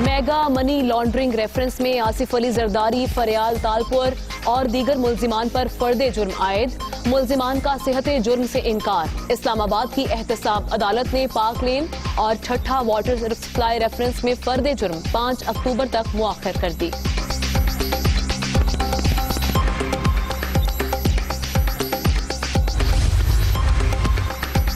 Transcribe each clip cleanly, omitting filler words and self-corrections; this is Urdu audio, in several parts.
میگا منی لانڈرنگ ریفرنس میں آصف علی زرداری، فریال تالپور اور دیگر ملزمان پر فرد جرم عائد، ملزمان کا صحت جرم سے انکار۔ اسلام آباد کی احتساب عدالت نے پاک لین اور ٹھٹھا واٹر سپلائی ریفرنس میں فرد جرم 5 اکتوبر تک مؤخر کر دی۔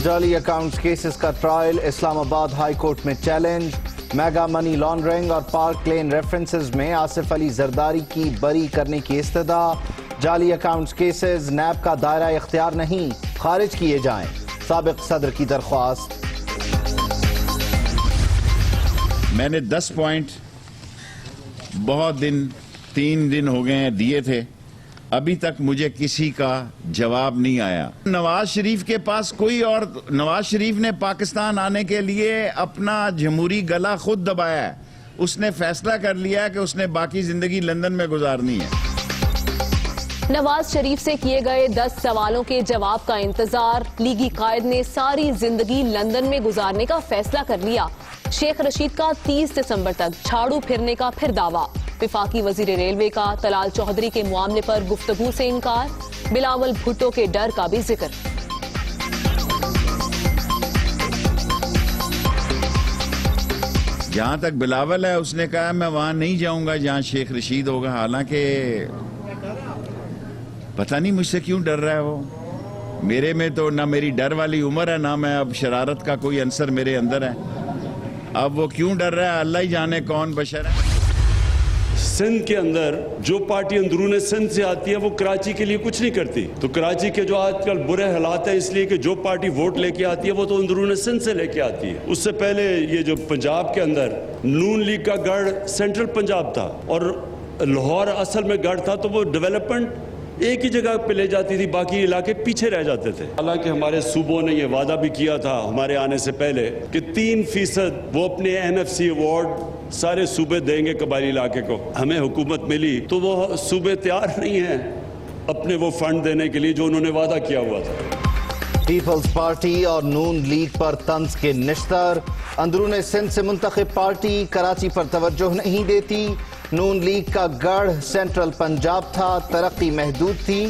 جعلی اکاؤنٹس کیسز کا ٹرائل اسلام آباد ہائی کورٹ میں چیلنج، میگا منی لانڈرنگ اور پارک لین ریفرنسز میں آصف علی زرداری کی بری کرنے کی استدعا، جعلی اکاؤنٹس کیسز نیب کا دائرہ اختیار نہیں، خارج کیے جائیں، سابق صدر کی درخواست۔ میں نے 10 پوائنٹ بہت دن 3 دن ہو گئے ہیں دیے تھے، ابھی تک مجھے کسی کا جواب نہیں آیا۔ نواز شریف کے پاس کوئی اور، نواز شریف نے پاکستان آنے کے لیے اپنا جمہوری گلا خود دبایا ہے، اس نے فیصلہ کر لیا ہے کہ اس نے باقی زندگی لندن میں گزارنی ہے۔ نواز شریف سے کیے گئے 10 سوالوں کے جواب کا انتظار، لیگی قائد نے ساری زندگی لندن میں گزارنے کا فیصلہ کر لیا۔ شیخ رشید کا 30 دسمبر تک جھاڑو پھرنے کا پھر دعویٰ، وفاقی وزیر ریلوے کا طلال چودھری کے معاملے پر گفتگو سے انکار، بلاول بھٹو کے ڈر کا بھی ذکر۔ جہاں تک بلاول ہے اس نے کہا میں وہاں نہیں جاؤں گا جہاں شیخ رشید ہوگا، حالانکہ پتہ نہیں مجھ سے کیوں ڈر رہا ہے وہ۔ میرے میں تو نہ میری ڈر والی عمر ہے، نہ میں اب شرارت کا کوئی عنصر میرے اندر ہے۔ اب وہ کیوں ڈر رہا ہے اللہ ہی جانے، کون بشر ہے۔ سندھ کے اندر جو پارٹی اندرون سندھ سے آتی ہے وہ کراچی کے لیے کچھ نہیں کرتی، تو کراچی کے جو آج کل برے حالات ہیں اس لیے کہ جو پارٹی ووٹ لے کے آتی ہے وہ تو اندرون سندھ سے لے کے آتی ہے۔ اس سے پہلے یہ جو پنجاب کے اندر نون لیگ کا گڑھ سینٹرل پنجاب تھا اور لاہور اصل میں گڑھ تھا، تو وہ ڈیولپمنٹ ایک ہی جگہ پہ لے جاتی تھی، باقی علاقے پیچھے رہ جاتے تھے۔ حالانکہ ہمارے صوبوں نے یہ وعدہ بھی کیا تھا ہمارے آنے سے پہلے کہ 3% وہ اپنے NFC ایوارڈ سارے صوبے دیں گے قبائلی علاقے کو۔ ہمیں حکومت ملی تو وہ صوبے تیار نہیں ہیں اپنے وہ فنڈ دینے کے لیے جو انہوں نے وعدہ کیا ہوا تھا۔ پیپلز پارٹی اور نون لیگ پر طنز کے نشتر، اندرون سندھ سے منتخب پارٹی کراچی پر توجہ نہیں دیتی، نون لیگ کا گڑھ سینٹرل پنجاب تھا، ترقی محدود تھی،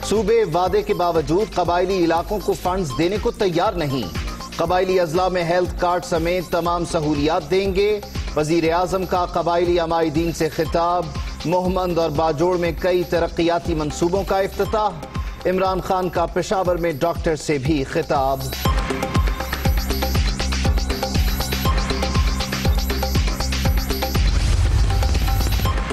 صوبے وعدے کے باوجود قبائلی علاقوں کو فنڈز دینے کو تیار نہیں، قبائلی اضلاع میں ہیلتھ کارڈ سمیت تمام سہولیات دیں گے، وزیر اعظم کا قبائلی عمائدین سے خطاب، محمد اور باجوڑ میں کئی ترقیاتی منصوبوں کا افتتاح، عمران خان کا پشاور میں ڈاکٹر سے بھی خطاب۔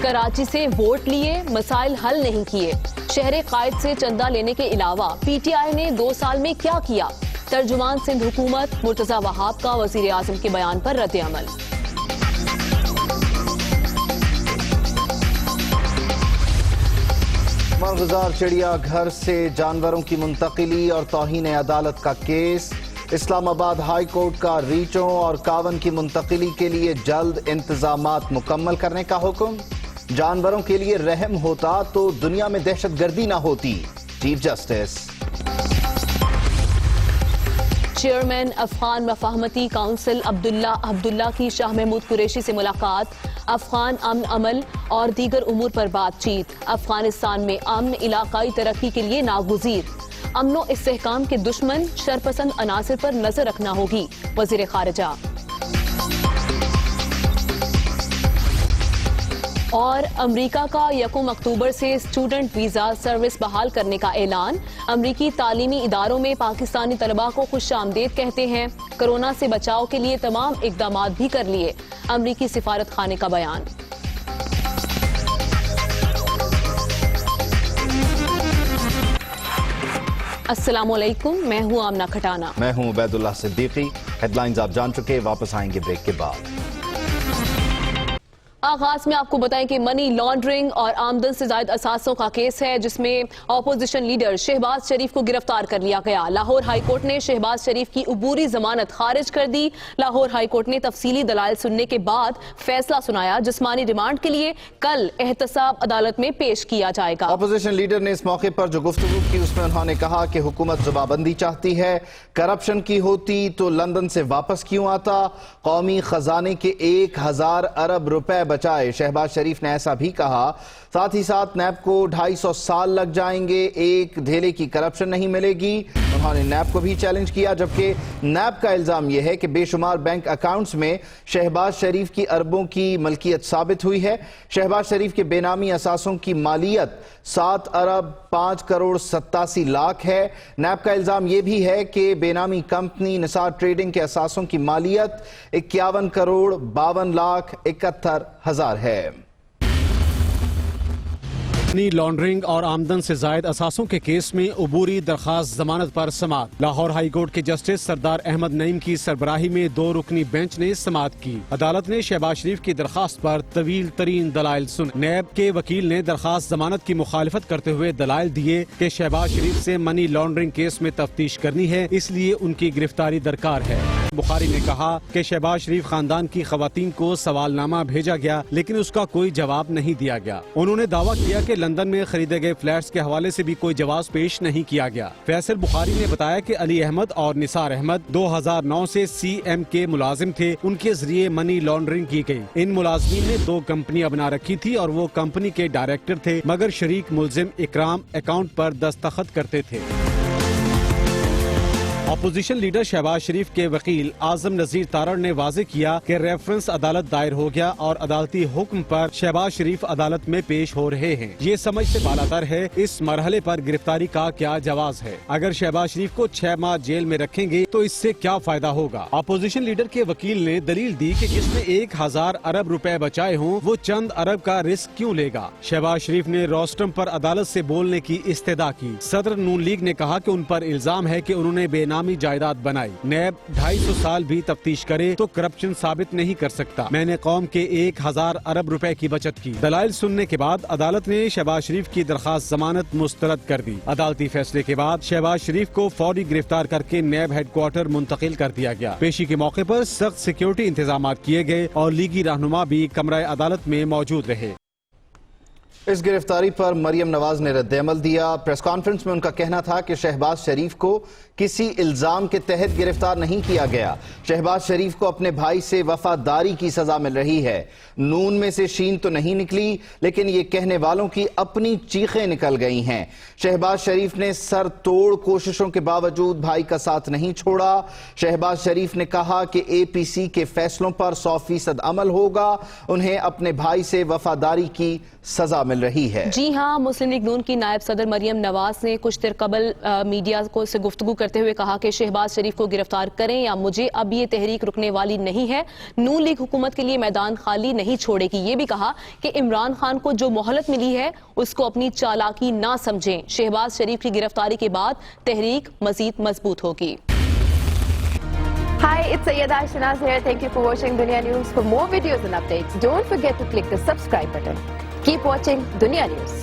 کراچی سے ووٹ لیے، مسائل حل نہیں کیے، شہر قائد سے چندہ لینے کے علاوہ پی ٹی آئی نے 2 سال میں کیا کیا؟ ترجمان سندھ حکومت مرتضی وہاب کا وزیر اعظم کے بیان پر رد عمل۔ مرغزار چڑیا گھر سے جانوروں کی منتقلی اور توہین عدالت کا کیس، اسلام آباد ہائی کورٹ کا ریچھوں اور کاون کی منتقلی کے لیے جلد انتظامات مکمل کرنے کا حکم، جانوروں کے لیے رحم ہوتا تو دنیا میں دہشت گردی نہ ہوتی، چیف جسٹس۔ چیئرمین افغان مفاہمتی کونسل عبداللہ کی شاہ محمود قریشی سے ملاقات، افغان امن عمل اور دیگر امور پر بات چیت، افغانستان میں امن علاقائی ترقی کے لیے ناگزیر، امن و استحکام کے دشمن شرپسند عناصر پر نظر رکھنا ہوگی، وزیر خارجہ۔ اور امریکہ کا 1 اکتوبر سے اسٹوڈنٹ ویزا سروس بحال کرنے کا اعلان، امریکی تعلیمی اداروں میں پاکستانی طلباء کو خوش آمدید کہتے ہیں، کورونا سے بچاؤ کے لیے تمام اقدامات بھی کر لیے، امریکی سفارت خانے کا بیان۔ السلام علیکم، میں ہوں آمنہ کھٹانہ، میں ہوں عبید اللہ صدیقی۔ ہیڈ لائنز آپ جان چکے، واپس آئیں گے بریک کے بعد۔ آغاز میں آپ کو بتائیں کہ منی لانڈرنگ اور آمدن سے زائد اثاثوں کا کیس ہے جس میں اپوزیشن لیڈر شہباز شریف کو گرفتار کر لیا گیا. لاہور ہائی کورٹ نے شہباز شریف کی عبوری ضمانت خارج کر دی. لاہور ہائی کورٹ نے تفصیلی دلائل سننے کے بعد فیصلہ سنایا. جسمانی ریمانڈ کے لیے کل احتساب عدالت میں پیش کیا جائے گا. اپوزیشن لیڈر نے اس موقع پر جو گفتگو کی اس میں انہوں نے کہا کہ حکومت زبابندی چاہتی ہے. کرپشن کی ہوتی تو لندن سے واپس کیوں آتا. قومی خزانے کے 1000 ارب روپے بچائے. شہباز شریف نے ایسا بھی کہا. ساتھ ہی ساتھ نیب کو 250 سال لگ جائیں گے, ایک دھیلے کی کرپشن نہیں ملے گی. انہوں نے نیب کو بھی چیلنج کیا, جبکہ نیب کا الزام یہ ہے کہ بے شمار بینک اکاؤنٹس میں شہباز شریف کی اربوں کی ملکیت ثابت ہوئی ہے. شہباز شریف کے بے نامی اثاثوں کی مالیت 7 ارب 5 کروڑ 87 لاکھ ہے. نیب کا الزام یہ بھی ہے کہ بے نامی کمپنی نثار ٹریڈنگ کے اثاثوں کی مالیت 51 کروڑ 52 لاکھ 71 ہزار ہے. منی لانڈرنگ اور آمدن سے زائد اثاثوں کے کیس میں عبوری درخواست ضمانت پر سماعت. لاہور ہائی کورٹ کے جسٹس سردار احمد نعیم کی سربراہی میں 2 رکنی بینچ نے سماعت کی. عدالت نے شہباز شریف کی درخواست پر طویل ترین دلائل سنے. نیب کے وکیل نے درخواست ضمانت کی مخالفت کرتے ہوئے دلائل دیے کہ شہباز شریف سے منی لانڈرنگ کیس میں تفتیش کرنی ہے, اس لیے ان کی گرفتاری درکار ہے. بخاری نے کہا کہ شہباز شریف خاندان کی خواتین کو سوال نامہ بھیجا گیا لیکن اس کا کوئی جواب نہیں دیا گیا. انہوں نے دعویٰ کیا کہ لندن میں خریدے گئے فلیٹس کے حوالے سے بھی کوئی جواز پیش نہیں کیا گیا. فیصل بخاری نے بتایا کہ علی احمد اور نثار احمد 2009 سے سی ایم کے ملازم تھے. ان کے ذریعے منی لانڈرنگ کی گئی. ان ملازمین نے 2 کمپنیاں بنا رکھی تھی اور وہ کمپنی کے ڈائریکٹر تھے, مگر شریک ملزم اکرام اکاؤنٹ پر دستخط کرتے تھے. اپوزیشن لیڈر شہباز شریف کے وکیل اعظم نذیر تارڑ نے واضح کیا کہ ریفرنس عدالت دائر ہو گیا اور عدالتی حکم پر شہباز شریف عدالت میں پیش ہو رہے ہیں. یہ سمجھ سے بالاتر ہے اس مرحلے پر گرفتاری کا کیا جواز ہے. اگر شہباز شریف کو 6 ماہ جیل میں رکھیں گے تو اس سے کیا فائدہ ہوگا. اپوزیشن لیڈر کے وکیل نے دلیل دی کہ جس نے 1000 ارب روپے بچائے ہوں وہ چند ارب کا رسک کیوں لے گا. شہباز شریف نے روسٹم پر عدالت سے بولنے کی استدعا کی. صدر نون لیگ نے کہا کہ ان پر الزام ہے کہ انہوں نے بے نامی جائیداد بنائی. نیب 250 سال بھی تفتیش کرے تو کرپشن ثابت نہیں کر سکتا. میں نے قوم کے 1000 ارب روپے کی بچت کی. دلائل سننے کے بعد عدالت نے شہباز شریف کی درخواست ضمانت مسترد کر دی. عدالتی فیصلے کے بعد شہباز شریف کو فوری گرفتار کر کے نیب ہیڈ کوارٹر منتقل کر دیا گیا. پیشی کے موقع پر سخت سیکیورٹی انتظامات کیے گئے اور لیگی رہنما بھی کمرہ عدالت میں موجود رہے. اس گرفتاری پر مریم نواز نے رد عمل دیا. پریس کانفرنس میں ان کا کہنا تھا کہ شہباز شریف کو کسی الزام کے تحت گرفتار نہیں کیا گیا. شہباز شریف کو اپنے بھائی سے وفاداری کی سزا مل رہی ہے. نون میں سے شین تو نہیں نکلی لیکن یہ کہنے والوں کی اپنی چیخیں نکل گئی ہیں. شہباز شریف نے سر توڑ کوششوں کے باوجود بھائی کا ساتھ نہیں چھوڑا. شہباز شریف نے کہا کہ اے پی سی کے فیصلوں پر 100% عمل ہوگا. انہیں اپنے بھائی سے وفاداری کی سزا مل رہی ہے. جی ہاں, مسلم لیگ نون کی نائب صدر مریم نواز نے کچھ دیر قبل میڈیا کو سے گفتگو کرتے ہوئے کہا کہ شہباز شریف کو گرفتار کریں یا مجھے, اب یہ تحریک رکنے والی نہیں ہے. نون لیگ حکومت کے لیے میدان خالی نہیں چھوڑے گی. یہ بھی کہا کہ عمران خان کو جو مہلت ملی ہے اس کو اپنی چالاکی نہ سمجھیں. شہباز شریف کی گرفتاری کے بعد تحریک مزید مضبوط ہوگی. Hi, it's Sayyeda Shanaz here. Thank you for watching Dunya News. For more videos and updates, don't forget to click the subscribe button. Keep watching Dunya News.